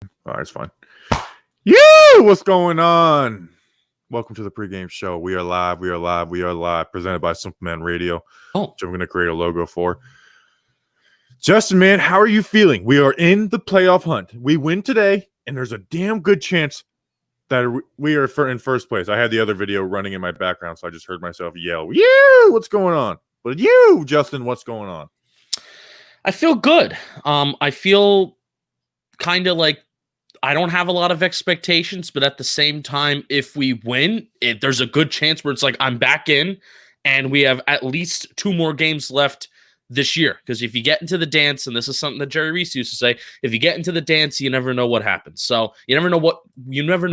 All right, it's fine. Yeah, what's going on? Welcome to the pregame show. We are live. Presented by Simpleman Radio, which I'm going to create a logo for. Justin, man, how are you feeling? We are in the playoff hunt. We win today, and there's a damn good chance that we are in first place. I had the other video running in my background, so I just heard myself yell, "Yeah, what's going on?" But you, Justin, what's going on? I feel good. I feel kind of like I don't have a lot of expectations, but at the same time, if we win, there's a good chance where it's like I'm back in, and we have at least 2 more games left this year. Because if you get into the dance, and this is something that Jerry Reese used to say, if you get into the dance, you never know what happens. So you never know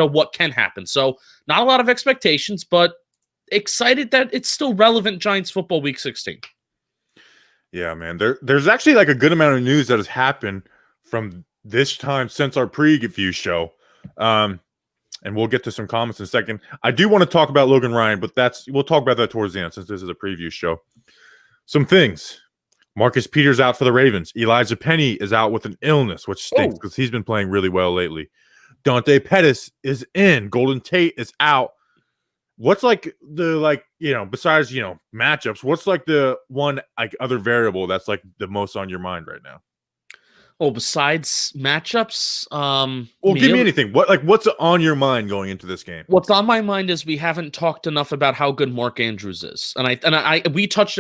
what can happen. So not a lot of expectations, but excited that it's still relevant Giants football week 16. Yeah, man. There's actually like a good amount of news that has happened from this time since our preview show. And we'll get to some comments in a second. I do want to talk about Logan Ryan, but we'll talk about that towards the end since this is a preview show. Some things. Marcus Peters out for the Ravens. Elijah Penny is out with an illness, which stinks because he's been playing really well lately. Dante Pettis is in. Golden Tate is out. What's like the besides matchups, what's like the one other variable that's like the most on your mind right now? Oh, besides matchups, give me anything. What's on your mind going into this game? What's on my mind is we haven't talked enough about how good Mark Andrews is, and we touched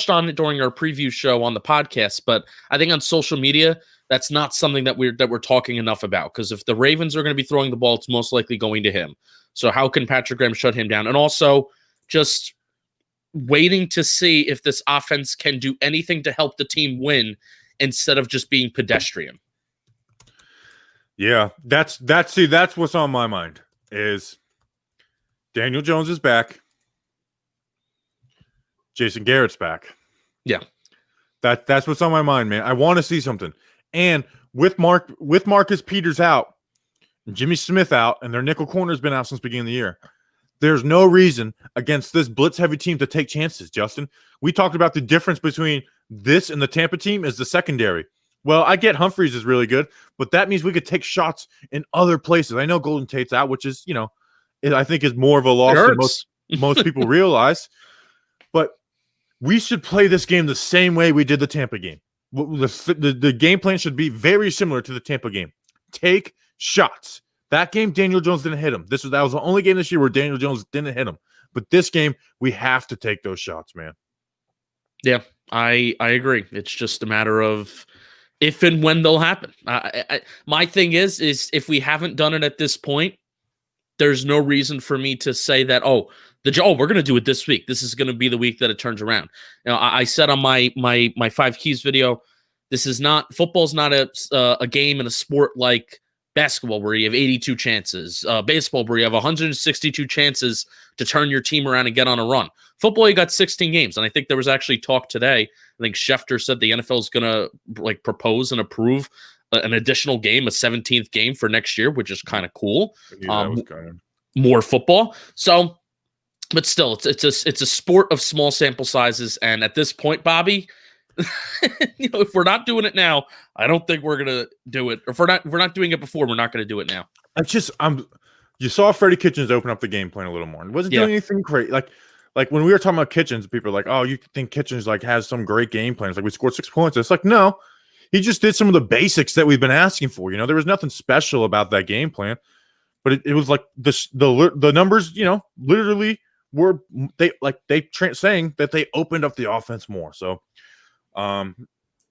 on it during our preview show on the podcast, but I think on social media that's not something that we're talking enough about, because if the Ravens are going to be throwing the ball, it's most likely going to him. So how can Patrick Graham shut him down? And also just waiting to see if this offense can do anything to help the team win instead of just being pedestrian. Yeah, that's what's on my mind is Daniel Jones is back. Jason Garrett's back. Yeah. That's what's on my mind, man. I want to see something. And with Marcus Peters out, Jimmy Smith out, and their nickel corner has been out since the beginning of the year, there's no reason against this blitz-heavy team to take chances, Justin. We talked about the difference between this and the Tampa team is the secondary. Well, I get Humphreys is really good, but that means we could take shots in other places. I know Golden Tate's out, which is, I think is more of a loss than most people realize. But we should play this game the same way we did the Tampa game. The game plan should be very similar to the Tampa game. Take shots. That game, Daniel Jones didn't hit him. That was the only game this year where Daniel Jones didn't hit him. But this game, we have to take those shots, man. Yeah, I agree. It's just a matter of if and when they'll happen. My thing is if we haven't done it at this point, there's no reason for me to say that, we're going to do it this week. This is going to be the week that it turns around. I said on my 5 keys video, football's not a game and a sport like basketball where you have 82 chances, baseball where you have 162 chances to turn your team around and get on a run. Football, you got 16 games. And I think there was actually talk today. I think Schefter said the NFL is going to propose and approve an additional game, a 17th game for next year, which is kind of cool. More football. So, but still, it's a sport of small sample sizes. And at this point, Bobby, if we're not doing it now, I don't think we're gonna do it. Or if we're not doing it before, we're not gonna do it now. You saw Freddie Kitchens open up the game plan a little more. It wasn't doing anything great. Like when we were talking about Kitchens, people are like, "Oh, you think Kitchens has some great game plans? Like we scored 6 points." It's like, no, he just did some of the basics that we've been asking for. There was nothing special about that game plan, but it was like the numbers, literally were saying that they opened up the offense more. So.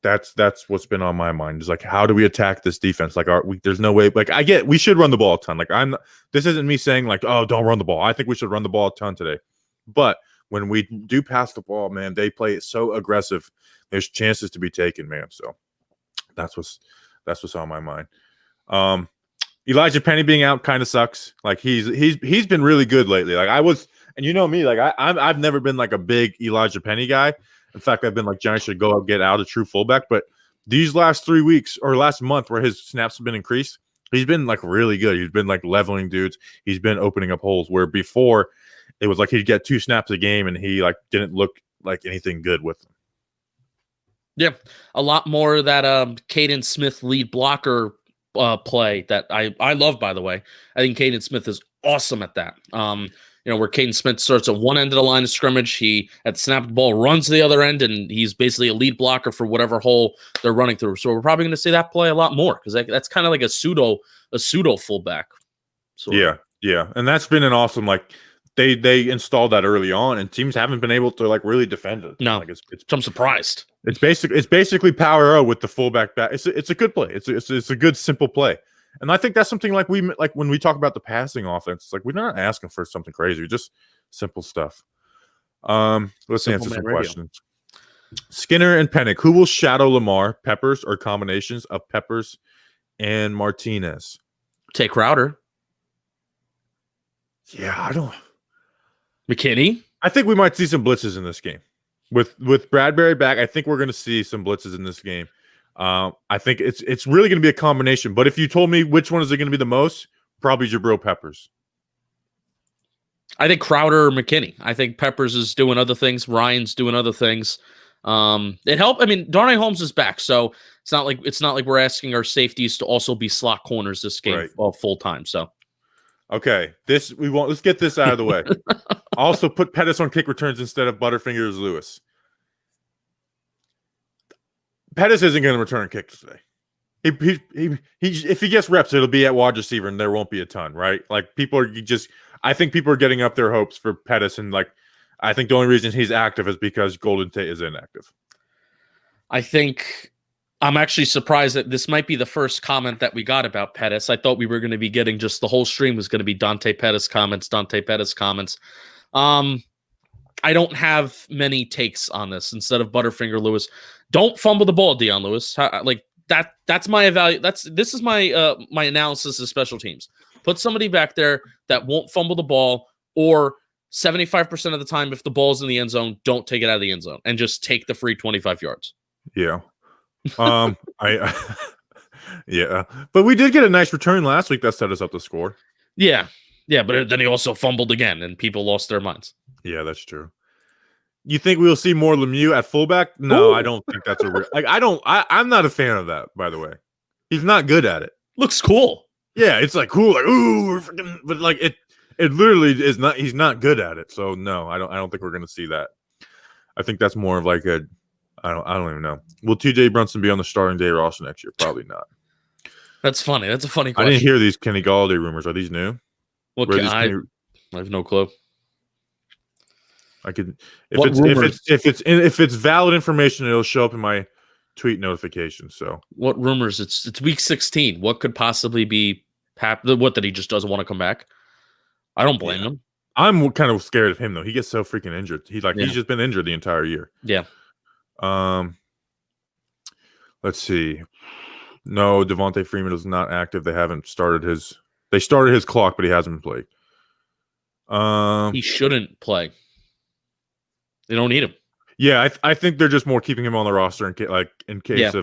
That's what's been on my mind is like, how do we attack this defense? Like, there's no way. Like, we should run the ball a ton. Like, this isn't me saying like, oh, don't run the ball. I think we should run the ball a ton today. But when we do pass the ball, man, they play it so aggressive. There's chances to be taken, man. So that's what's on my mind. Elijah Penny being out kind of sucks. Like he's been really good lately. Like and you know me, like I've never been like a big Elijah Penny guy. In fact, I've been like, Giants should get out a true fullback. But these last 3 weeks or last month where his snaps have been increased, he's been like really good. He's been like leveling dudes. He's been opening up holes where before it was like he'd get 2 snaps a game and he like didn't look like anything good with them. Yeah, a lot more of that Caden Smith lead blocker play that I love, by the way. I think Caden Smith is awesome at that. Where Caden Smith starts at one end of the line of scrimmage, he at the snap of the ball runs to the other end, and he's basically a lead blocker for whatever hole they're running through. So we're probably going to see that play a lot more because that's kind of like a pseudo fullback. Yeah, and that's been an awesome they installed that early on, and teams haven't been able to really defend it. No, I'm surprised. It's basically power O with the fullback back. It's a good play. It's a good simple play. And I think that's something when we talk about the passing offense, we're not asking for something crazy, just simple stuff. Let's answer some questions. Skinner and Pennick, who will shadow Lamar, Peppers or combinations of Peppers and Martinez? Take Crowder. Yeah, I don't. McKinney. I think we might see some blitzes in this game. With Bradbury back, I think we're going to see some blitzes in this game. I think it's really going to be a combination. But if you told me which one is it going to be the most, probably Jabril Peppers. I think Crowder or McKinney. I think Peppers is doing other things. Ryan's doing other things. It helped. I mean, Darnay Holmes is back, so it's not like we're asking our safeties to also be slot corners this game full time. So, okay, let's get this out of the way. Also, put Pettis on kick returns instead of Butterfingers Lewis. Pettis isn't going to return a kick today. If he gets reps, it'll be at wide receiver, and there won't be a ton, right? I think people are getting up their hopes for Pettis, and I think the only reason he's active is because Golden Tate is inactive. I think I'm actually surprised that this might be the first comment that we got about Pettis. I thought we were going to be getting just the whole stream was going to be Dante Pettis comments. I don't have many takes on this. Instead of Butterfinger Lewis, don't fumble the ball, Dion Lewis. That's my this is my my analysis of special teams. Put somebody back there that won't fumble the ball, or 75% of the time, if the ball's in the end zone, don't take it out of the end zone and just take the free 25 yards. Yeah. Yeah. But we did get a nice return last week that set us up to score. Yeah. Yeah, but then he also fumbled again, and people lost their minds. Yeah, that's true. You think we'll see more Lemieux at fullback? No, I don't think that's a real. I'm not a fan of that. By the way, he's not good at it. Looks cool. Yeah, it's cool. Ooh, we're freaking. But it literally is not. He's not good at it. So no, I don't think we're gonna see that. I think that's more of I don't even know. Will TJ Brunson be on the starting day roster next year? Probably not. That's funny. That's a funny question. I didn't hear these Kenny Galladay rumors. Are these new? Well, I have no clue. I could if it's valid information, it'll show up in my tweet notification. So what rumors? It's week 16. What could possibly be what, that he just doesn't want to come back? I don't blame him. I'm kind of scared of him though. He gets so freaking injured. He's just been injured the entire year. Yeah. Let's see. No, Devontae Freeman is not active. They haven't started his. They started his clock, but he hasn't played. He shouldn't play. They don't need him. Yeah, I think they're just more keeping him on the roster in case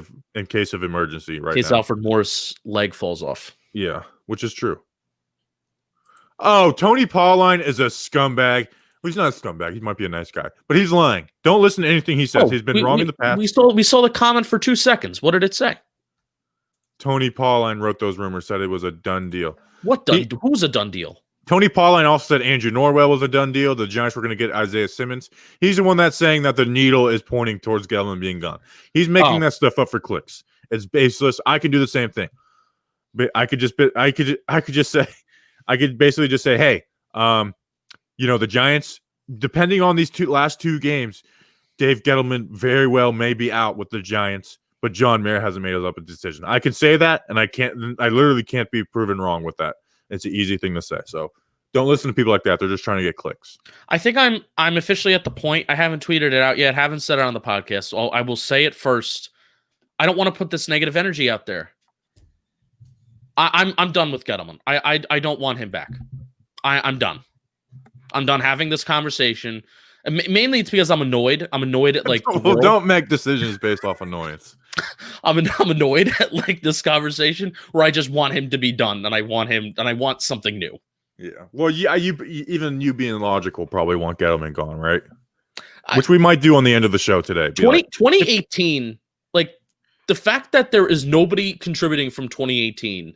of emergency, right? In case Alfred Morris' leg falls off. Yeah, which is true. Oh, Tony Pauline is a scumbag. Well, he's not a scumbag. He might be a nice guy, but he's lying. Don't listen to anything he says. He's been wrong in the past. We saw the comment for 2 seconds. What did it say? Tony Pauline wrote those rumors, said it was a done deal. What done? Who's a done deal? Tony Pauline also said Andrew Norwell was a done deal. The Giants were going to get Isaiah Simmons. He's the one that's saying that the needle is pointing towards Gettleman being gone. He's making that stuff up for clicks. It's baseless. I can do the same thing. But I could basically just say, hey, the Giants, depending on these last two games, Dave Gettleman very well may be out with the Giants, but John Mayer hasn't made up a decision. I can say that, and I literally can't be proven wrong with that. It's an easy thing to say. So don't listen to people like that. They're just trying to get clicks. I think I'm officially at the point. I haven't tweeted it out yet. Haven't said it on the podcast. So I will say it first. I don't want to put this negative energy out there. I'm done with Gettleman. I don't want him back. I'm done. I'm done having this conversation. And mainly it's because I'm annoyed. I'm annoyed at don't make decisions based off annoyance. I'm annoyed at this conversation where I just want him to be done, and I want something new. Yeah. Well, yeah, you being logical probably want Gettleman gone, right? Which we might do on the end of the show today. 2018, the fact that there is nobody contributing from 2018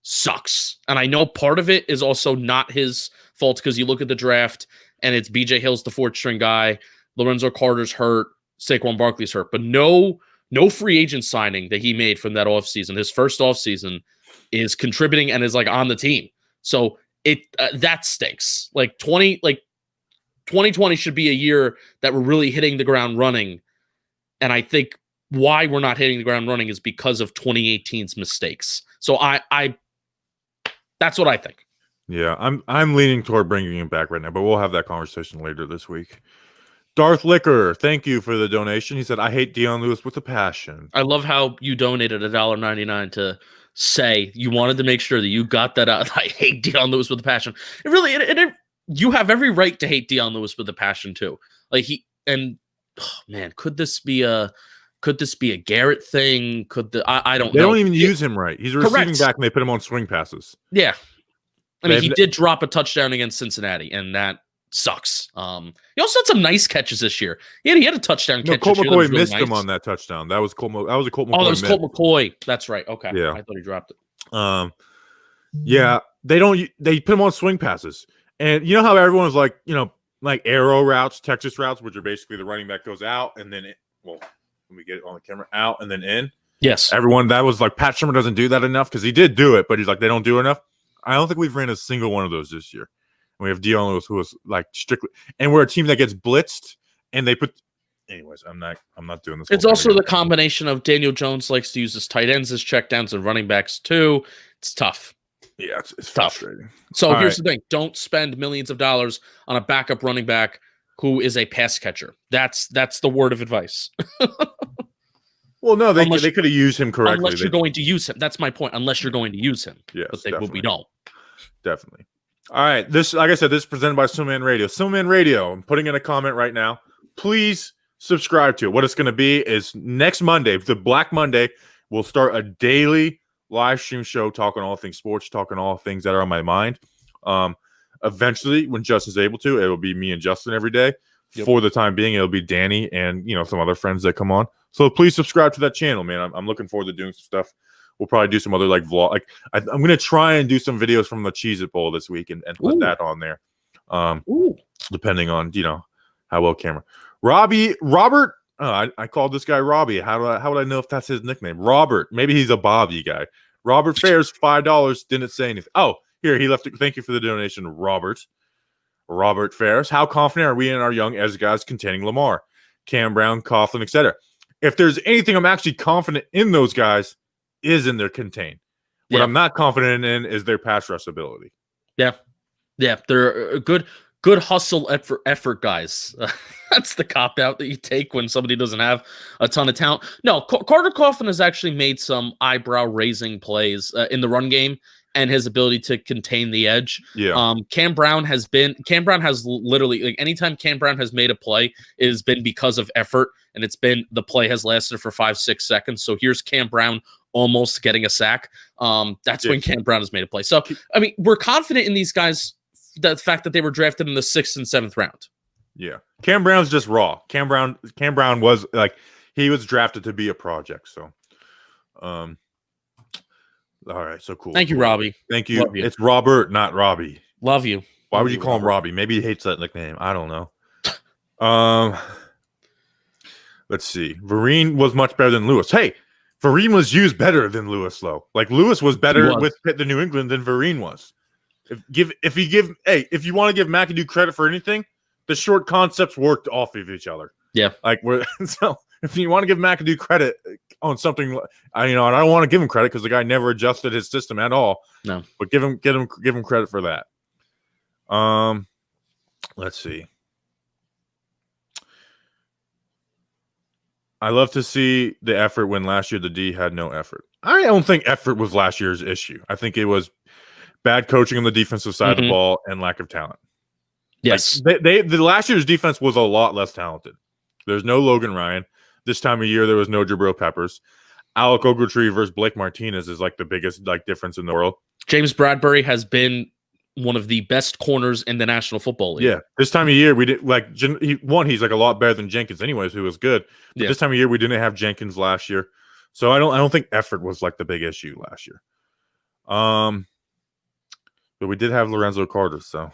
sucks. And I know part of it is also not his fault because you look at the draft and it's BJ Hill's the fourth string guy, Lorenzo Carter's hurt, Saquon Barkley's hurt, but no free agent signing that he made from that offseason. His first offseason is contributing and is like on the team. So that stinks. Like 2020 should be a year that we're really hitting the ground running. And I think why we're not hitting the ground running is because of 2018's mistakes. So that's what I think. Yeah, I'm leaning toward bringing him back right now, but we'll have that conversation later this week. Darth Liquor, thank you for the donation. He said, I hate Deion Lewis with a passion. I love how you donated $1.99 to say you wanted to make sure that you got that out. I hate Deion Lewis with a passion. It really, you have every right to hate Deion Lewis with a passion too. Like could this be a Garrett thing? I don't know. They don't even use him right. He's a receiving back and they put him on swing passes. Yeah. I mean, he did drop a touchdown against Cincinnati, and that sucks. He also had some nice catches this year. He had a touchdown catch. Colt McCoy really missed him on that touchdown. That was Colt. That was a Colt McCoy. Oh, that was Colt McCoy. That's right. Okay. Yeah. I thought he dropped it. Yeah, they put him on swing passes, and you know how everyone was like, like arrow routes, Texas routes, which are basically the running back goes out and then let me get it on the camera, out and then in. Yes. Everyone that was like Pat Shurmur doesn't do that enough because he did do it, but he's like they don't do enough. I don't think we've ran a single one of those this year. And we have Deion Lewis who was like strictly, and we're a team that gets blitzed, and they put. Anyways, I'm not doing this. It's also the combination of Daniel Jones likes to use his tight ends as checkdowns and running backs too. It's tough. Yeah, it's tough. Frustrating. So here's the thing: don't spend millions of dollars on a backup running back who is a pass catcher. That's the word of advice. Well, no, they could have used him correctly. Unless you're going to use him. That's my point. Unless you're going to use him. Yes, but we don't. Definitely. All right. This, like I said, this is presented by Snowman Radio. Snowman Radio, I'm putting in a comment right now. Please subscribe to it. What it's going to be is next Monday, the Black Monday, we'll start a daily live stream show talking all things sports, talking all things that are on my mind. Eventually, when Justin's able to, it'll be me and Justin every day. Yep. For the time being, it'll be Danny and some other friends that come on. So please subscribe to that channel, man. I'm looking forward to doing some stuff. We'll probably do some other like vlog. Like I'm gonna try and do some videos from the Cheez-It Bowl this week and put that on there. Depending on how well camera. Robert. I called this guy Robbie. How would I know if that's his nickname? Robert. Maybe he's a Bobby guy. Robert Fairs, $5. Didn't say anything. Oh, here he left. Thank you for the donation, Robert. Robert Fairs. How confident are we in our young edge guys containing Lamar, Cam Brown, Coughlin, etc.? If there's anything I'm actually confident in those guys, is in their contain. What I'm not confident in is their pass rush ability. Yeah, they're good hustle effort guys. That's the cop out that you take when somebody doesn't have a ton of talent. No, Carter Coughlin has actually made some eyebrow raising plays in the run game and his ability to contain the edge. Yeah. Cam Brown has literally, like, anytime Cam Brown has made a play, it has been because of effort, and the play has lasted for 5-6 seconds. So here's Cam Brown almost getting a sack. That's when Cam Brown has made a play. So, I mean, we're confident in these guys, the fact that they were drafted in the 6th and 7th round. Yeah. Cam Brown's just raw. Cam Brown was like, he was drafted to be a project. So, all right, so cool. Thank you, Robbie. Thank you. It's Robert, not Robbie. Love you. Why would you call him Robbie? Maybe he hates that nickname. I don't know. Let's see. Vereen was much better than Lewis. Hey, Vereen was used better than Lewis, though. Like, Lewis was better with Pitt than New England than Vereen was. If you want to give McAdoo credit for anything, the short concepts worked off of each other. Yeah. Like, so if you want to give McAdoo credit on something, I don't want to give him credit because the guy never adjusted his system at all. No, but give him credit for that. Let's see. I love to see the effort when last year the D had no effort. I don't think effort was last year's issue. I think it was bad coaching on the defensive side of the ball and lack of talent. Yes, like the last year's defense was a lot less talented. There's no Logan Ryan. This time of year, there was no Jabril Peppers. Alec Ogletree versus Blake Martinez is like the biggest difference in the world. James Bradbury has been one of the best corners in the National Football League. Yeah, this time of year we did he's like a lot better than Jenkins, anyways, who was good. But this time of year we didn't have Jenkins last year, So I don't think effort was like the big issue last year. But we did have Lorenzo Carter, so.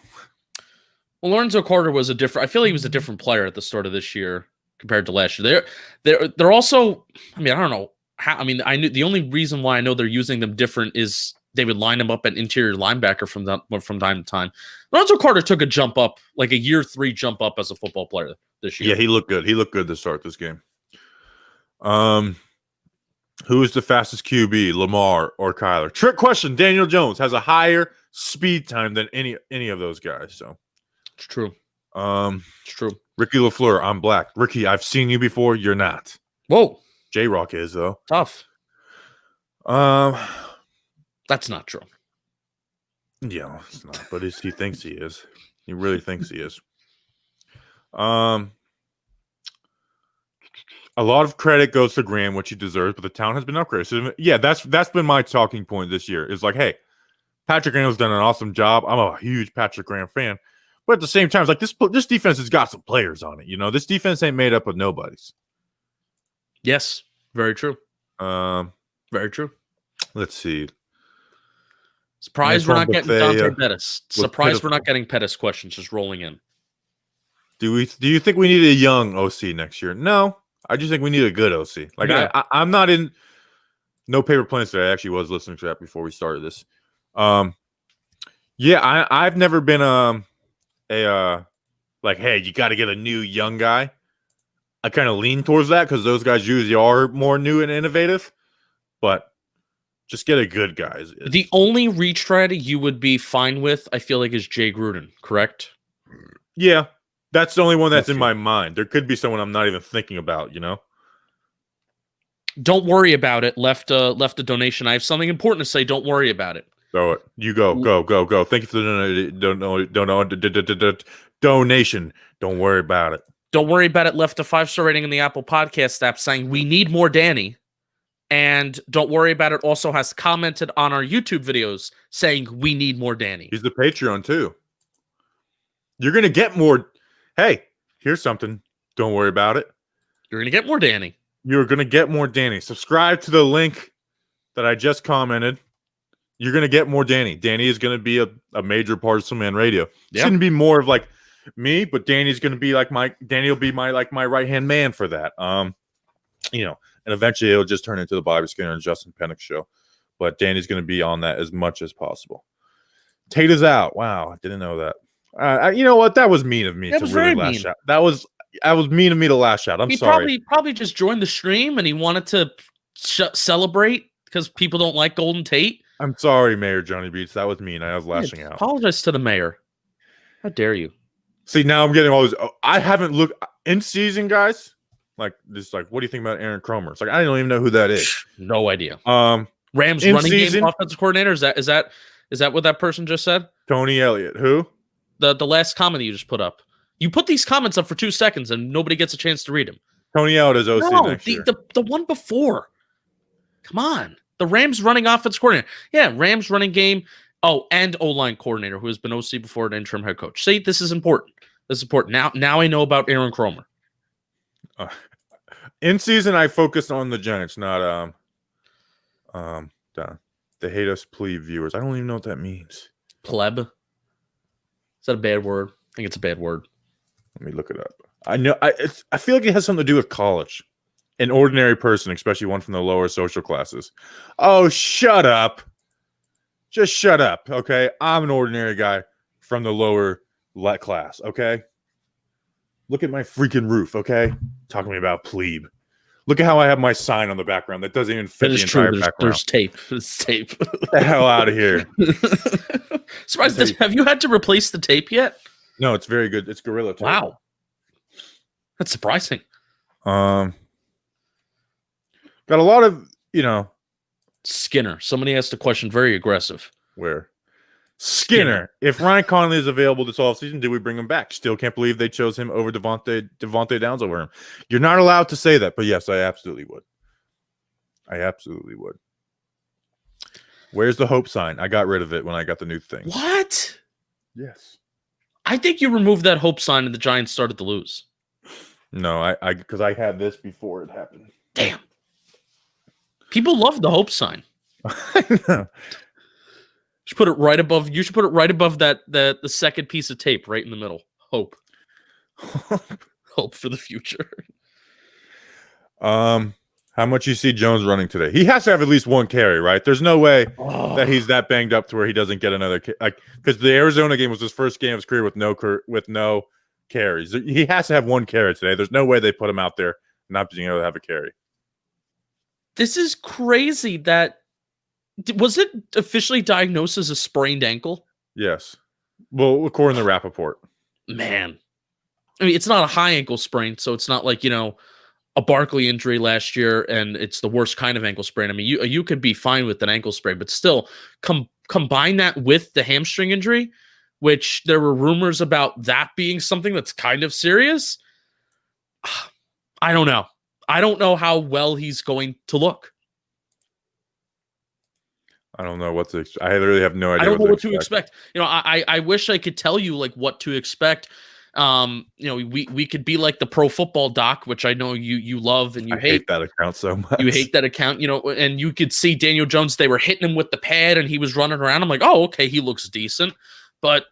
Well, Lorenzo Carter was a different. I feel he was a different player at the start of this year compared to last year. They're also. I mean, I don't know how. I mean, I knew the only reason why I know they're using them different is they would line him up at interior linebacker from time to time. Lorenzo Carter took a jump up, like a year 3 jump up as a football player this year. Yeah, he looked good. He looked good to start this game. Who is the fastest QB, Lamar or Kyler? Trick question. Daniel Jones has a higher speed time than any of those guys. So it's true. It's true. Ricky LaFleur, I'm black. Ricky, I've seen you before. You're not. Whoa. J-Rock is though. Tough. That's not true. Yeah, it's not. But he thinks he is. He really thinks he is. A lot of credit goes to Graham, which he deserves, but the town has been upgraded. So, yeah, that's been my talking point this year. Is like, hey, Patrick Graham's done an awesome job. I'm a huge Patrick Graham fan, but at the same time, it's like this defense has got some players on it. You know, this defense ain't made up of nobodies. Yes, very true. Very true. Let's see. Surprised we're not getting Dante Pettis. Surprised we're not getting Pettis questions just rolling in. Do you think we need a young OC next year? No. I just think we need a good OC. Like yeah. I'm not in no paper plans today. I actually was listening to that before we started this. Yeah, I've never been like, hey, you got to get a new young guy. I kind of lean towards that because those guys usually are more new and innovative. But just get a good guy. The only retread you would be fine with, I feel like, is Jay Gruden. Correct? Yeah. That's the only one that's in my mind. There could be someone I'm not even thinking about, you know? Don't worry about it. Left a donation. I have something important to say. Don't worry about it. Go it. You go. Thank you for the donation. Don't worry about it. Don't worry about it. Left a 5-star rating in the Apple Podcast app saying we need more Danny. And Don't Worry About It also has commented on our YouTube videos saying we need more Danny. He's the Patreon too. You're going to get more. Hey, here's something. Don't worry about it. You're going to get more Danny. You're going to get more Danny. Subscribe to the link that I just commented. You're going to get more Danny. Danny is going to be a major part of Some Man Radio. It's going to be more of like me, but Danny's going to be like Danny will be my right-hand man for that. You know, and eventually it'll just turn into the Bobby Skinner and Justin Pennick show. But Danny's going to be on that as much as possible. Tate is out. Wow, I didn't know that. You know what? That was mean of me to really lash out. That was mean of me to lash out. I'm sorry. He probably just joined the stream and he wanted to celebrate because people don't like Golden Tate. I'm sorry, Mayor Johnny Beats. That was mean. I was lashing out. Apologize to the mayor. How dare you? See, now I'm getting all this. I haven't looked in season, guys. Like this, like, what do you think about Aaron Cromer? It's like I don't even know who that is. No idea. Rams running game offensive coordinator. Is that what that person just said? Tony Elliott. Who? The last comment that you just put up. You put these comments up for 2 seconds and nobody gets a chance to read them. Tony Elliott is OC next year. The one before. Come on. The Rams running offense coordinator. Yeah, Rams running game. Oh, and O-line coordinator who has been OC before an interim head coach. See, this is important. This is important. Now I know about Aaron Cromer. In season, I focused on the Giants, not the hate us plea viewers. I don't even know what that means. Pleb. Is that a bad word? I think it's a bad word. Let me look it up. I know. I feel like it has something to do with college. An ordinary person, especially one from the lower social classes. Oh, shut up. Just shut up, okay? I'm an ordinary guy from the lower class, okay? Look at my freaking roof, okay? Talking to me about plebe. Look at how I have my sign on the background. That doesn't even fit the entire background. There's tape. There's tape. Get the hell out of here. Surprised. Have you had to replace the tape yet? No, it's very good. It's Gorilla Tape. Wow. That's surprising. Got a lot of, Skinner. Somebody asked a question very aggressive. Where? Skinner. If Ryan Connolly is available this offseason, do we bring him back? Still can't believe they chose him over Devontae Downs over him. You're not allowed to say that, but yes, I absolutely would. Where's the hope sign? I got rid of it when I got the new thing. What? Yes. I think you removed that hope sign and the Giants started to lose. No, I because I had this before it happened. Damn. People love the hope sign. I know. You should put it right above. You should put it right above the second piece of tape, right in the middle. Hope. Hope for the future. How much you see Jones running today? He has to have at least one carry, right? There's no way that he's that banged up to where he doesn't get another. Like, because the Arizona game was his first game of his career with no carries. He has to have one carry today. There's no way they put him out there not being able to have a carry. This is crazy. Was it officially diagnosed as a sprained ankle? Yes. Well, according to Rappaport. Man. I mean, it's not a high ankle sprain, so it's not like, a Barkley injury last year and it's the worst kind of ankle sprain. I mean, you could be fine with an ankle sprain, but still combine that with the hamstring injury, which there were rumors about that being something that's kind of serious. I don't know. I don't know how well he's going to look. I don't know what to expect. I literally have no idea. I don't know what to expect. I wish I could tell you like what to expect. We could be like the Pro Football Doc, which I know you love and you hate that account so much. You hate that account, and you could see Daniel Jones. They were hitting him with the pad, and he was running around. I'm like, oh, okay, he looks decent, but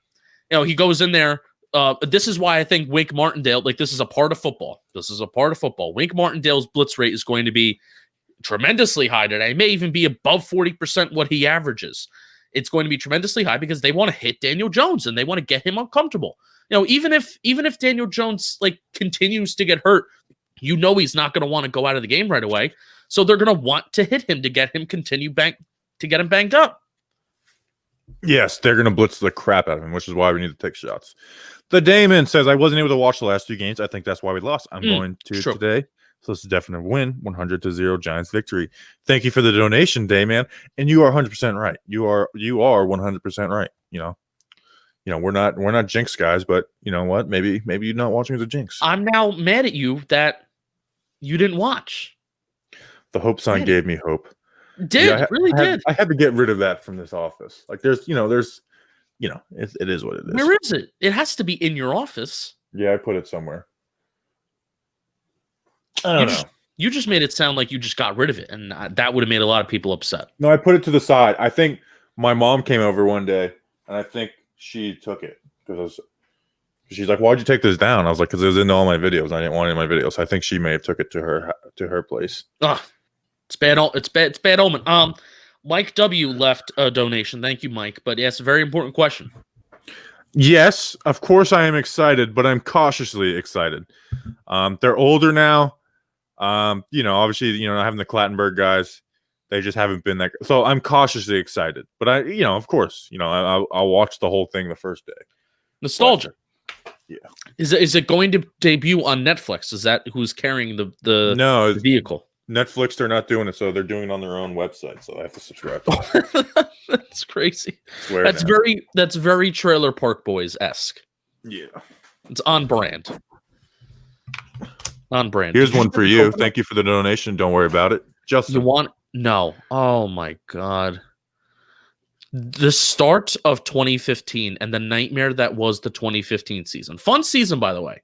he goes in there. This is why I think Wink Martindale, like this is a part of football. This is a part of football. Wink Martindale's blitz rate is going to be tremendously high today. It may even be above 40% what he averages. It's going to be tremendously high because they want to hit Daniel Jones and they want to get him uncomfortable. Even if Daniel Jones like continues to get hurt, he's not going to want to go out of the game right away. So they're going to want to hit him to get him get him banged up. Yes, they're going to blitz the crap out of him, which is why we need to take shots. The Damon says, I wasn't able to watch the last 2 games. I think that's why we lost. I'm going to today. So it's a definite win, 100-0 Giants victory. Thank you for the donation, Dayman. And you are 100% right. You are 100% right. We're not jinx guys, but you know what? Maybe you're not watching as a jinx. I'm now mad at you that you didn't watch. The hope sign gave me hope. Did. I had to get rid of that from this office. Like it is what it is. Where is it? It has to be in your office. Yeah, I put it somewhere. I don't know. You just made it sound like you just got rid of it, and that would have made a lot of people upset. No, I put it to the side. I think my mom came over one day, and I think she took it because she's like, "Why'd you take this down?" I was like, "Because it was in all my videos. I didn't want it in my videos." I think she may have took it to her place. It's bad. It's bad omen. Mike W left a donation. Thank you, Mike. But yes, a very important question. Yes, of course I am excited, but I'm cautiously excited. They're older now. Obviously, having the Clattenburg guys, they just haven't been that. So I'm cautiously excited, but of course, I'll watch the whole thing the first day. Nostalgia. Yeah. Is it going to debut on Netflix? Is that who's carrying the vehicle? Netflix, they're not doing it, so they're doing it on their own website. So I have to subscribe to that. That's crazy. That's very Trailer Park Boys-esque. Yeah. It's on brand. On brand. Here's one for you. Thank you for the donation. Don't worry about it. Justin. No. Oh my God. The start of 2015 and the nightmare that was the 2015 season. Fun season, by the way.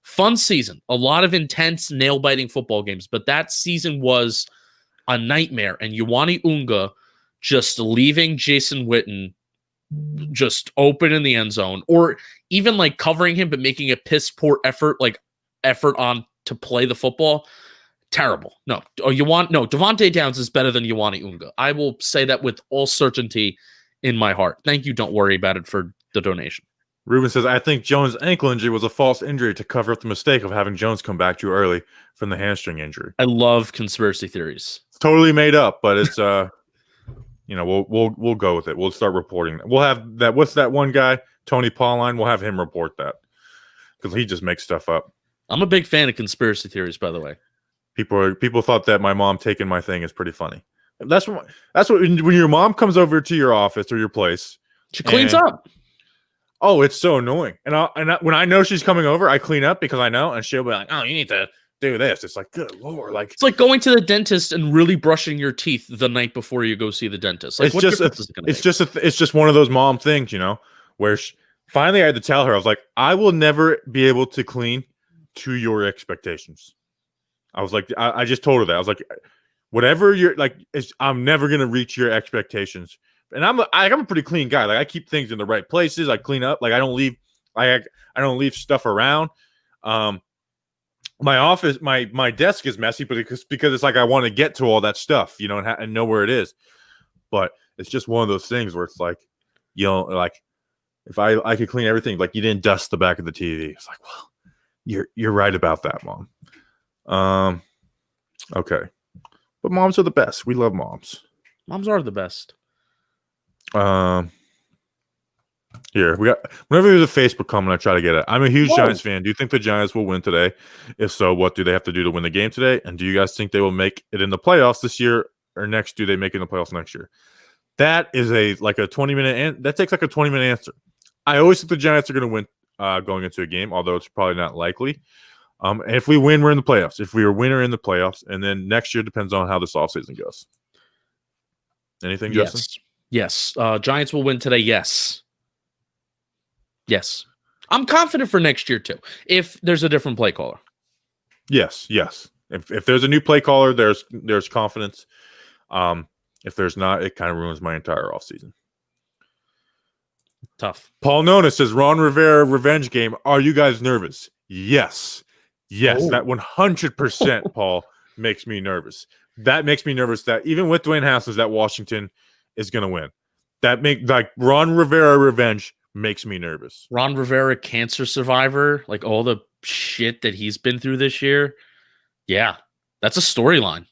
Fun season. A lot of intense, nail-biting football games, but that season was a nightmare. And Ioane Unga just leaving Jason Witten just open in the end zone, or even like covering him, but making a piss-poor effort on to play the football. Terrible. No, Devontae Downs is better than Ioane Unga. I will say that with all certainty in my heart. Thank you. Don't worry about it for the donation. Ruben says, I think Jones' ankle injury was a false injury to cover up the mistake of having Jones come back too early from the hamstring injury. I love conspiracy theories. It's totally made up, but it's we'll go with it. We'll start reporting that. We'll have that. What's that one guy, Tony Pauline? We'll have him report that because he just makes stuff up. I'm a big fan of conspiracy theories, by the way. People thought that my mom taking my thing is pretty funny. That's what when your mom comes over to your office or your place, she cleans up. Oh, it's so annoying. And when I know she's coming over, I clean up because I know, and she'll be like, "Oh, you need to do this." It's like, good Lord, like it's like going to the dentist and really brushing your teeth the night before you go see the dentist. Like, it's just one of those mom things, where finally I had to tell her, I was like, I will never be able to clean to your expectations. I was like, I just told her that. I was like, whatever you're like, I'm never gonna reach your expectations. And I'm a pretty clean guy. Like I keep things in the right places. I clean up. Like I don't leave stuff around. My office, my desk is messy, but because it's like I want to get to all that stuff, and know where it is. But it's just one of those things where it's like, like if I could clean everything, like you didn't dust the back of the TV. It's like, well, you're right about that, Mom. Okay, but moms are the best. We love moms. Moms are the best. Here we got. Whenever there's a Facebook comment, I try to get it. I'm a huge Whoa. Giants fan. Do you think the Giants will win today? If so, what do they have to do to win the game today? And do you guys think they will make it in the playoffs this year or next? Do they make it in the playoffs next year? That is a 20-minute. That takes like a 20-minute answer. I always think the Giants are going to win going into a game, although it's probably not likely. If we win, we're in the playoffs. If we are winner in the playoffs, and then next year depends on how this offseason goes. Anything, Justin? Yes. Giants will win today. Yes. I'm confident for next year too. If there's a different play caller. Yes. If there's a new play caller, there's confidence. If there's not, it kind of ruins my entire offseason. Tough. Paul Nona says, Ron Rivera revenge game. Are you guys nervous? Yes. Oh. That 100%, Paul, makes me nervous. That makes me nervous that even with Dwayne Haskins, that Washington is going to win. That Ron Rivera revenge makes me nervous. Ron Rivera, cancer survivor, like all the shit that he's been through this year. Yeah, that's a storyline.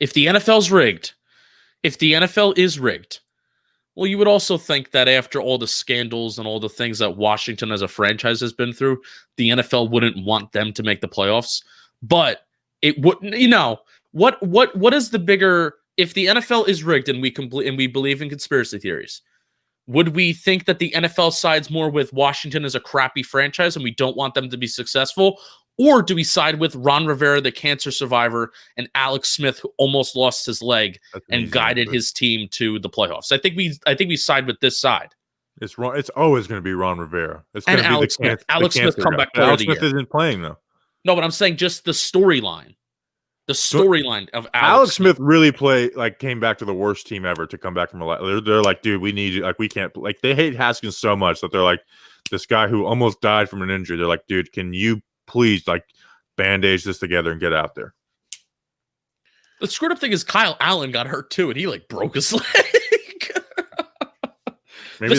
If the NFL's rigged, if the NFL is rigged, well, you would also think that after all the scandals and all the things that Washington as a franchise has been through, the NFL wouldn't want them to make the playoffs. But it wouldn't, what is the bigger, if the NFL is rigged and we believe in conspiracy theories, would we think that the NFL sides more with Washington as a crappy franchise and we don't want them to be successful? Or do we side with Ron Rivera, the cancer survivor, and Alex Smith, who almost lost his leg and guided his team to the playoffs? I think we side with this side. It's wrong. It's always going to be Ron Rivera. It's and going to be Alex Smith. Alex Smith comeback player of the year. Alex Smith isn't playing though. No, but I'm saying just the storyline. The storyline of Alex Smith really came back to the worst team ever to come back from a. They're like, dude, we need you. Like, we can't. Like, they hate Haskins so much that they're like, this guy who almost died from an injury. They're like, dude, can you please bandage this together and get out there? The screwed up thing is Kyle Allen got hurt too, and he broke his leg. The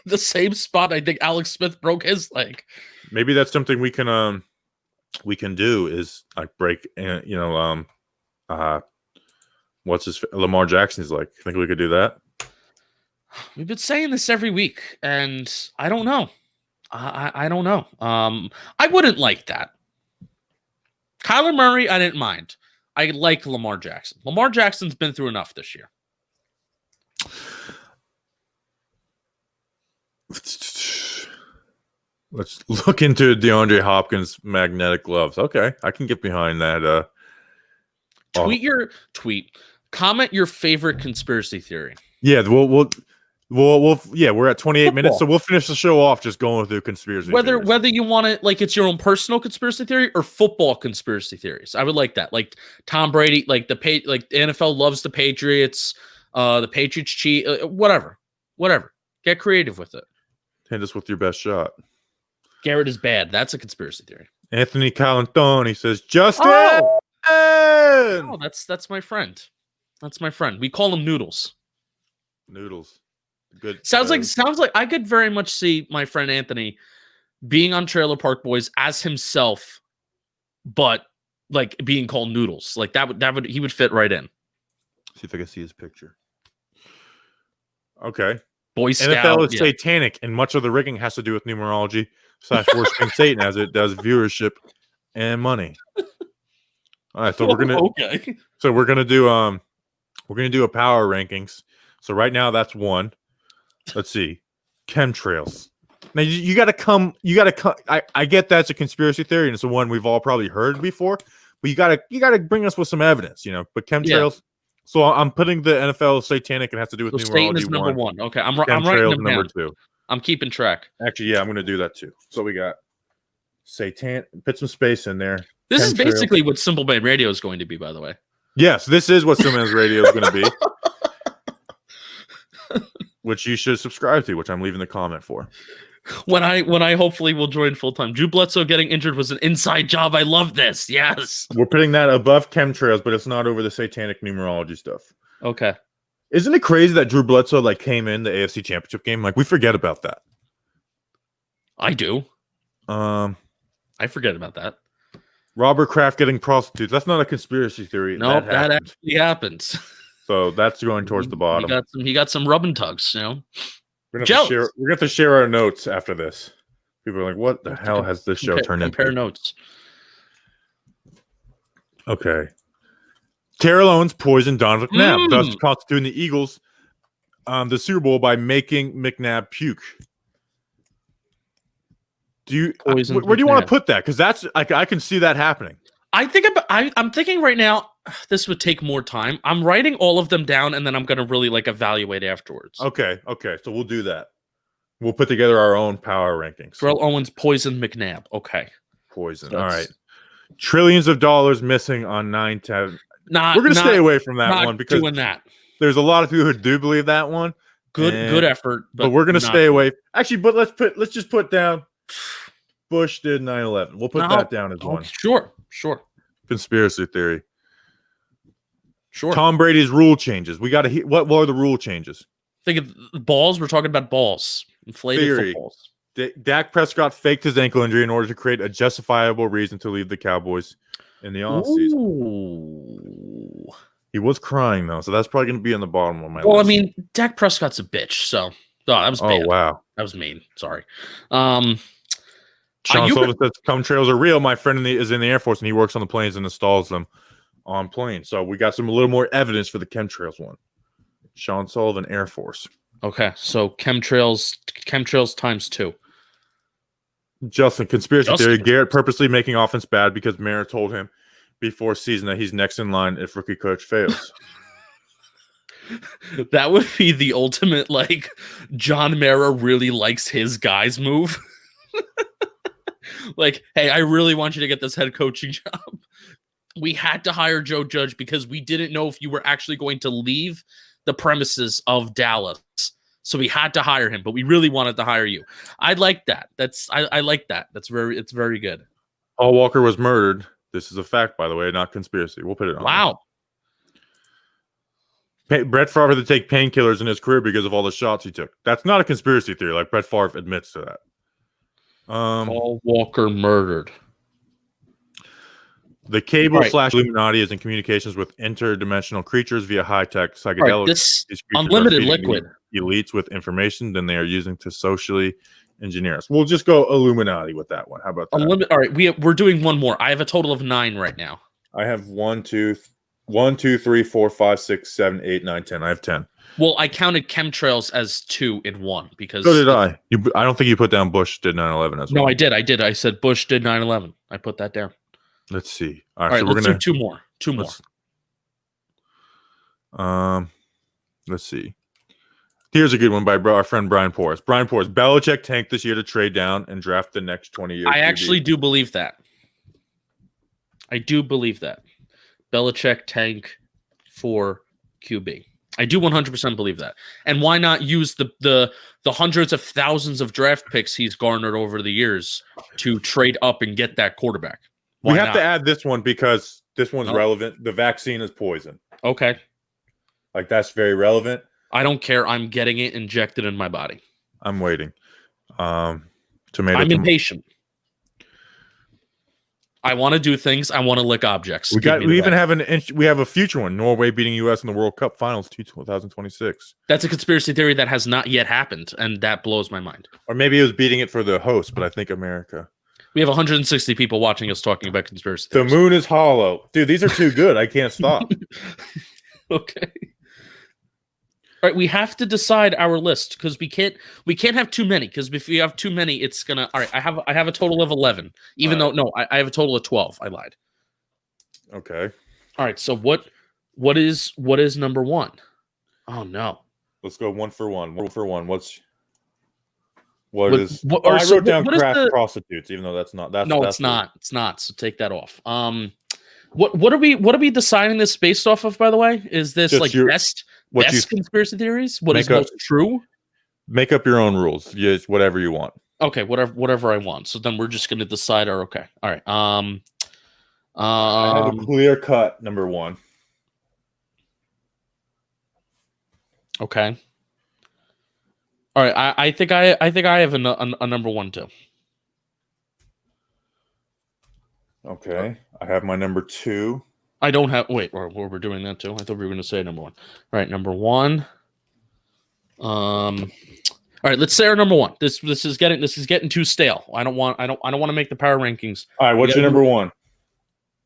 same spot. I think Alex Smith broke his leg. Maybe that's something we can do is break. What's his Lamar Jackson's like? Think we could do that? We've been saying this every week, and I don't know. I don't know. I wouldn't like that. Kyler Murray, I didn't mind. I like Lamar Jackson. Lamar Jackson's been through enough this year. Let's look into DeAndre Hopkins' magnetic gloves. Okay, I can get behind that. Comment your favorite conspiracy theory. Yeah, we're at 28 minutes, so we'll finish the show off just going through conspiracy theories. Whether you want it it's your own personal conspiracy theory or football conspiracy theories. I would like that. Like Tom Brady, the NFL loves the Patriots, the Patriots cheat, whatever. Get creative with it. Hit us with your best shot. Garrett is bad. That's a conspiracy theory. Anthony Calantoni says, Justin! Oh, that's my friend. That's my friend. We call him Noodles. Noodles. Good. Sounds like I could very much see my friend Anthony being on Trailer Park Boys as himself, but being called Noodles. He would fit right in. See if I can see his picture. Okay. Boy Scout. NFL is satanic, and much of the rigging has to do with numerology / worshiping Satan as it does viewership and money. All right, so we're gonna do a power rankings. So right now that's one. Let's see, chemtrails. Now you got to come. I get that's a conspiracy theory, and it's the one we've all probably heard before. But you gotta bring us with some evidence, But chemtrails. Yeah. So I'm putting the NFL satanic and has to do with numerology. Satan is number one. Okay, I'm writing them number down. 2. I'm keeping track. Actually, yeah, I'm going to do that too. So we got Satan. Put some space in there. This is basically what Simple Man Radio is going to be, by the way. Yes, this is what Superman's Radio is going to be, which you should subscribe to, which I'm leaving the comment for. When I hopefully will join full time. Drew Bledsoe getting injured was an inside job. I love this. Yes. We're putting that above chemtrails, but it's not over the satanic numerology stuff. Okay. Isn't it crazy that Drew Bledsoe came in the AFC Championship game? We forget about that. I do. I forget about that. Robert Kraft getting prostitutes. That's not a conspiracy theory. No, that actually happens. So that's going towards the bottom. He got some rub and tugs, We're gonna have to share our notes after this. People are like, "What the hell has this show turned into?" Compare notes. Okay. Terrell Owens poisoned Donovan McNabb, thus constituting the Eagles the Super Bowl by making McNabb puke. Where do you want to put that? Because that's I can see that happening. I'm thinking right now. This would take more time. I'm writing all of them down, and then I'm going to really evaluate afterwards. Okay. So we'll do that. We'll put together our own power rankings. Terrell Owens poisoned McNabb. Okay. Poison. All right. Trillions of dollars missing on 9/10. We're going to stay away from that one because there's a lot of people who do believe that one. Good effort, but we're going to stay away. Actually, but let's just put down Bush did 9/11. We'll put that down as one. Sure. Conspiracy theory. Sure. Tom Brady's rule changes. We got to what are the rule changes? Think of balls. We're talking about balls. Inflated footballs. Dak Prescott faked his ankle injury in order to create a justifiable reason to leave the Cowboys in the offseason. He was crying though, so that's probably going to be on the bottom of my list. Well, I mean, Dak Prescott's a bitch, so that was bad. Oh wow, that was mean. Sorry. Sean Sullivan says chemtrails are real. My friend is in the Air Force and he works on the planes and installs them on planes. So we got a little more evidence for the chemtrails one. Sean Sullivan, Air Force. Okay, so chemtrails times 2. Justin, conspiracy theory. Garrett purposely making offense bad because Mara told him before season that he's next in line if rookie coach fails. That would be the ultimate, John Mara really likes his guys move. Hey, I really want you to get this head coaching job. We had to hire Joe Judge because we didn't know if you were actually going to leave the premises of Dallas. So we had to hire him, but we really wanted to hire you. I like that. I like that. It's very good. Paul Walker was murdered. This is a fact, by the way, not conspiracy. We'll put it on. Wow. Brett Favre had to take painkillers in his career because of all the shots he took. That's not a conspiracy theory. Brett Favre admits to that. Paul Walker murdered. The cable / Illuminati is in communications with interdimensional creatures via high-tech psychedelics. This unlimited liquid. Elites with information, then they are using to socially engineer us. We'll just go Illuminati with that one. How about that? All right, we're doing one more. I have a total of 9 right now. I have 1, 2, 3, 4, 5, 6, 7, 8, 9, 10. I have 10. Well, I counted chemtrails as 2 in 1 because. So did I. I don't think you put down Bush did 9/11 as well. No, I did. I said Bush did 9/11. I put that down. Let's see. All right, so let's do 2 more. 2 more. Let's see. Here's a good one by our friend Brian Porras. Belichick tanked this year to trade down and draft the next 20 years. I actually do believe that. Belichick tank for QB. I do 100% believe that. And why not use the hundreds of thousands of draft picks he's garnered over the years to trade up and get that quarterback? We have to add this one because this one's relevant. The vaccine is poison. Okay. That's very relevant. I don't care. I'm getting it injected in my body. I'm waiting. I'm impatient. I want to do things. I want to lick objects. We even have we have a future one. Norway beating U.S. in the World Cup Finals 2026. That's a conspiracy theory that has not yet happened, and that blows my mind. Or maybe it was beating it for the host, but I think America. We have 160 people watching us talking about conspiracy theories. The moon is hollow. Dude, these are too good. I can't stop. Okay. All right, we have to decide our list because we can't have too many because if you have too many, it's gonna. All right, I have a total of 11. I have a total of 12. I lied. Okay. All right. So what is number 1? Oh no. Let's go 1 for 1. 1 for 1. I wrote down craft prostitutes, even though that's not. It's not. It's not. So take that off. What are we deciding this based off of? By the way, is this Just like your- best what you conspiracy theories? What make is up- most true? Make up your own rules. Yes, whatever you want. Okay, whatever I want. So then we're just gonna decide our okay. All right. I have a clear cut number one. Okay. All right. I think I have a number one too. Okay. I have my number two. I don't have. Wait, we're doing that too. I thought we were going to say number one. All right, number one. All right, let's say our number one. This is getting too stale. I don't want to make the power rankings. All right. What's your number one?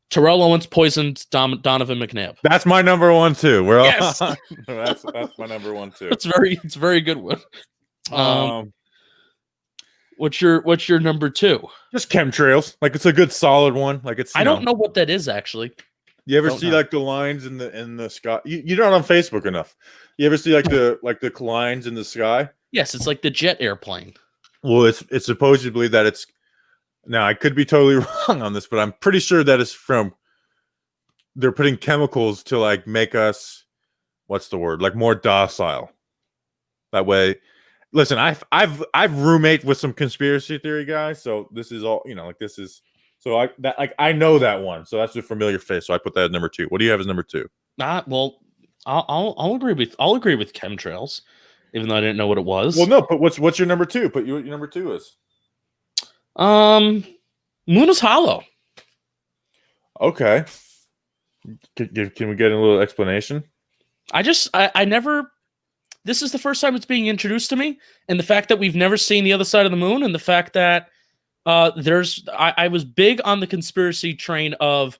Terrell Owens poisoned Donovan McNabb. That's my number one too. We're all Yes. that's my number one too. It's a very good one. What's your number two? Just chemtrails. Like it's a good solid one. Like it's. I don't know what that is actually. You ever Don't see know. like the lines in the sky? You're not on Facebook enough. You ever see like the lines in the sky? Yes, it's like the jet airplane. Well, it's supposedly that it's. Now I could be totally wrong on this, but I'm pretty sure that it's from. They're putting chemicals to like make us, what's the word? Like more docile. That way, listen. I've roommate with some conspiracy theory guys, so this is all like this is. So I know that one. So that's a familiar face. So I put that at number two. What do you have as number two? Well, I'll agree with chemtrails, even though I didn't know what it was. Well, no, but what's your number two? Put your number two is. Moon is hollow. Okay. Can we get a little explanation? I never. This is the first time it's being introduced to me, and the fact that we've never seen the other side of the moon, and the fact that I was big on the conspiracy train of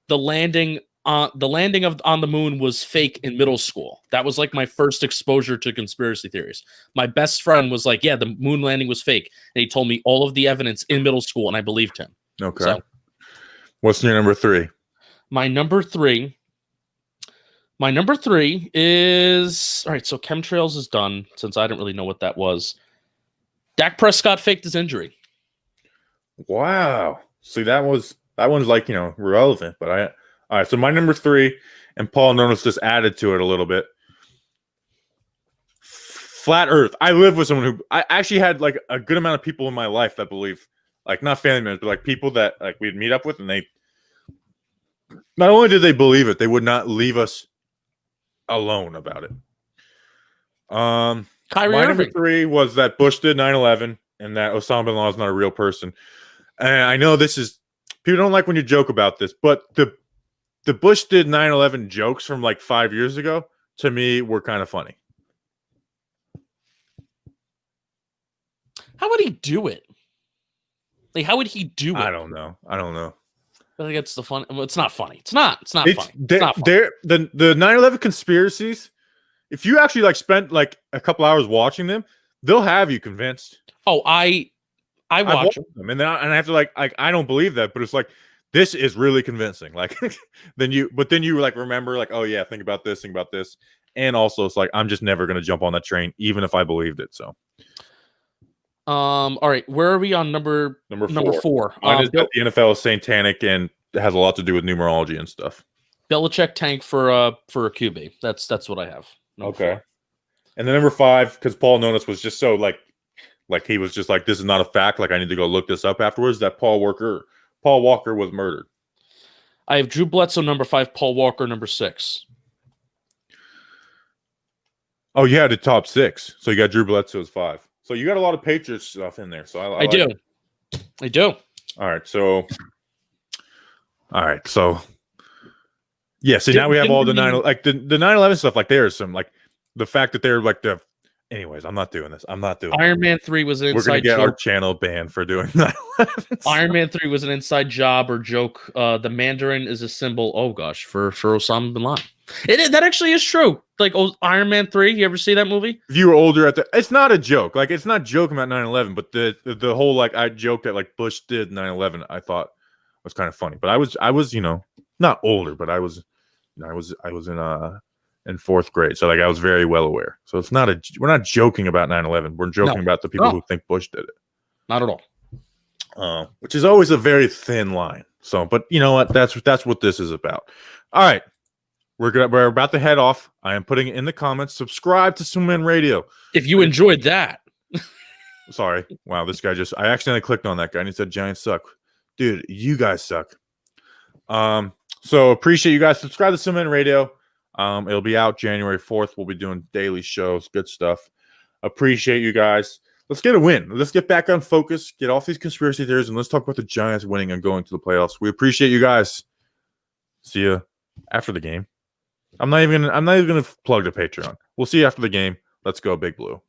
the landing on the moon was fake in middle school. That was like my first exposure to conspiracy theories. My best friend was like, "Yeah, the moon landing was fake," and he told me all of the evidence in middle school, and I believed him. Okay. So, what's your number three? My number three is all right. So chemtrails is done since I didn't really know what that was. Dak Prescott faked his injury. Wow. See, that one's like, relevant, but all right. So my number three, and Paul Notice just added to it a little bit. Flat Earth. I live with someone who I actually had like a good amount of people in my life that believe, like not family members, but like people that like we'd meet up with, and they not only did they believe it, they would not leave us alone about it. Kyrie My number Irving. three was that Bush did 9/11 and that Osama bin Laden is not a real person. And I know this is people don't like when you joke about this, but the Bush did 9/11 jokes from like 5 years ago to me were kind of funny. How would he do it? Like, how would he do it? I don't know. I think it's the fun. Well, it's not funny. It's not funny. It's not funny. The 9/11 conspiracies. If you actually like spent like a couple hours watching them, they'll have you convinced. Oh, I watch them, and then I have to like I don't believe that, but it's like this is really convincing. Like then you like remember like, oh yeah, think about this, and also it's like I'm just never gonna jump on that train, even if I believed it. So. All right, where are we on number four? Mine is that the NFL is satanic and it has a lot to do with numerology and stuff. Belichick tank for a QB. That's what I have. Okay. 4. And then number 5, because Paul Notice was just so like he was just like, this is not a fact. Like I need to go look this up afterwards. That Paul Walker was murdered. I have Drew Bledsoe number 5, Paul Walker number 6. Oh, you had the top 6. So you got Drew Bledsoe as 5. So you got a lot of Patriots stuff in there. So I do. I do. All right. So yeah. So now we have all the 9/11 stuff. Like there's some like the fact that they're like the. Anyways, I'm not doing this. Iron Man 3 was an inside joke. We're gonna get our channel banned for doing 9/11. Iron Man 3 was an inside job or joke. The Mandarin is a symbol. Oh gosh, for Osama bin Laden. That actually is true. Like Iron Man 3, you ever see that movie? If you were older it's not a joke. Like it's not joking about 9/11, but the whole like I joked that like Bush did 9/11. I thought was kind of funny. But I was not older, but I was in 4th grade, so like I was very well aware. So it's not we're not joking about 9/11. We're joking about the people who think Bush did it. Not at all. Which is always a very thin line. So, but you know what? That's what this is about. All right. We're about to head off. I am putting it in the comments. Subscribe to Swingman Radio. If you enjoyed that. Sorry. Wow, this guy I accidentally clicked on that guy and he said Giants suck. Dude, you guys suck. So appreciate you guys. Subscribe to Swingman Radio. It'll be out January 4th. We'll be doing daily shows, good stuff. Appreciate you guys. Let's get a win. Let's get back on focus, get off these conspiracy theories, and let's talk about the Giants winning and going to the playoffs. We appreciate you guys. See you after the game. I'm not even gonna plug the Patreon. We'll see you after the game. Let's go, Big Blue.